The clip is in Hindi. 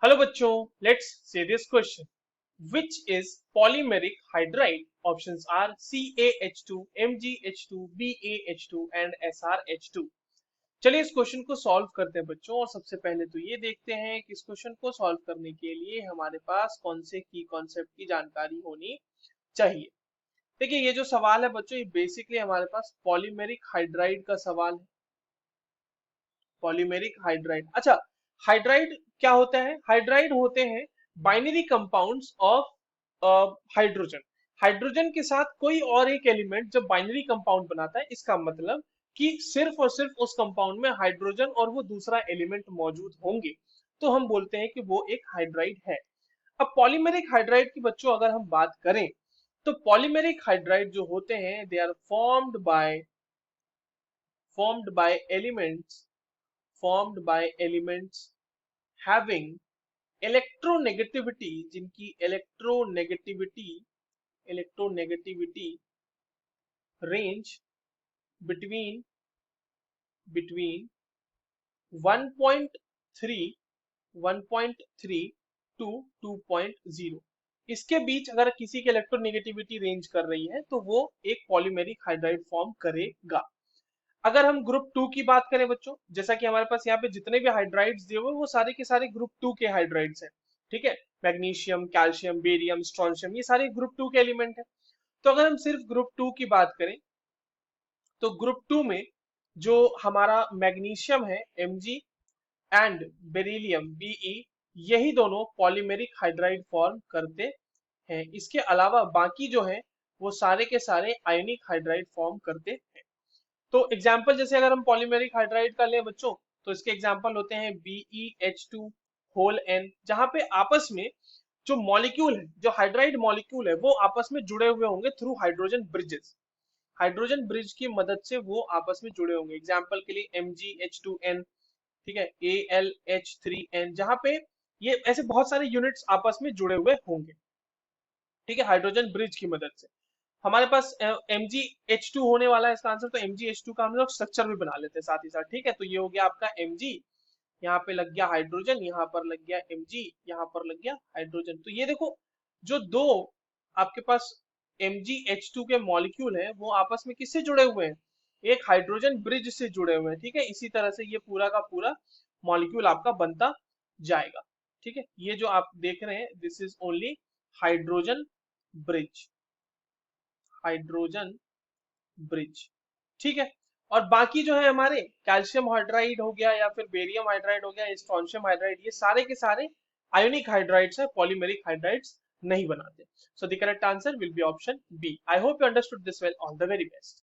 हेलो बच्चों, let's say this question. Which is polymeric hydride? Options are CaH2, MgH2, BaH2 and SrH2। चलिए इस क्वेश्चन को सॉल्व करते हैं बच्चों। और सबसे पहले तो ये देखते हैं कि इस क्वेश्चन को सॉल्व करने के लिए हमारे पास कौन से की कॉन्सेप्ट की जानकारी होनी चाहिए। देखिए, ये जो सवाल है बच्चों, ये बेसिकली हमारे पास पॉलीमेरिक हाइड्राइड का सवाल है। पॉलीमेरिक हाइड्राइड, अच्छा, हाइड्राइड क्या होता है? हाइड्राइड होते हैं binary compounds of hydrogen. Hydrogen के साथ कोई और एक एलिमेंट जब बाइनरी कंपाउंड बनाता है, इसका मतलब कि सिर्फ और सिर्फ उस कंपाउंड में हाइड्रोजन और वो दूसरा एलिमेंट मौजूद होंगे, तो हम बोलते हैं कि वो एक हाइड्राइड है। अब पॉलीमेरिक हाइड्राइड की बच्चों अगर हम बात करें, तो पॉलीमेरिक हाइड्राइड जो होते हैं, they are formed by elements having electronegativity, जिनकी इलेक्ट्रोनेगेटिविटी रेंज between 1.3 टू 2.0। इसके बीच अगर किसी की इलेक्ट्रोनेगेटिविटी रेंज कर रही है तो वो एक पॉलीमेरिक हाइड्राइड फॉर्म करेगा। अगर हम ग्रुप टू की बात करें बच्चों, जैसा कि हमारे पास यहाँ पे जितने भी हाइड्राइड्स दिए हुए वो सारे के सारे ग्रुप टू के हाइड्राइड्स हैं। ठीक है, मैग्नीशियम, कैल्शियम, बेरियम, स्ट्रोंशियम, ये सारे ग्रुप टू के एलिमेंट हैं। तो अगर हम सिर्फ ग्रुप टू की बात करें, तो ग्रुप टू में जो हमारा मैग्नीशियम है Mg एंड बेरिलियम Be, यही दोनों पॉलीमेरिक हाइड्राइड फॉर्म करते हैं। इसके अलावा बाकी जो है वो सारे के सारे आयनिक हाइड्राइड फॉर्म करते हैं। तो एग्जाम्पल जैसे अगर हम पॉलीमेरिक हाइड्राइड का लें बच्चों, तो इसके एग्जाम्पल होते हैं BeH2 होल N, जहां पे आपस में जो मॉलिक्यूल है, जो हाइड्राइड मॉलिक्यूल है, वो आपस में जुड़े हुए होंगे through hydrogen bridges. Hydrogen bridge की मदद से वो आपस में जुड़े होंगे। एग्जाम्पल के लिए MgH2n, ठीक है, AlH3n, जहां पे ये ऐसे बहुत सारे यूनिट्स आपस में जुड़े हुए होंगे, ठीक है, हाइड्रोजन ब्रिज की मदद से। हमारे पास MgH2 होने वाला है इसका आंसर, तो MgH2 का हम लोग स्ट्रक्चर भी बना लेते हैं साथ ही साथ। ठीक है, तो ये हो गया आपका Mg, यहाँ पे लग गया हाइड्रोजन, यहाँ पर लग गया Mg, यहाँ पर लग गया हाइड्रोजन। तो ये देखो, जो दो आपके पास MgH2 के मॉलिक्यूल हैं वो आपस में किससे जुड़े हुए हैं? एक हाइड्रोजन ब्रिज से जुड़े हुए हैं। ठीक है, इसी तरह से ये पूरा का पूरा मॉलिक्यूल आपका बनता जाएगा। ठीक है, ये जो आप देख रहे हैं, this is only hydrogen bridge, hydrogen bridge. ठीक है, और बाकी जो है हमारे कैल्शियम हाइड्राइड हो गया या फिर बेरियम हाइड्राइड हो गया, स्ट्रोंशियम हाइड्राइड, ये सारे के सारे आयोनिक हाइड्राइड्स है, पॉलीमेरिक हाइड्राइड्स नहीं बनाते। So the correct answer will be option B. I hope you understood this well. All the very best.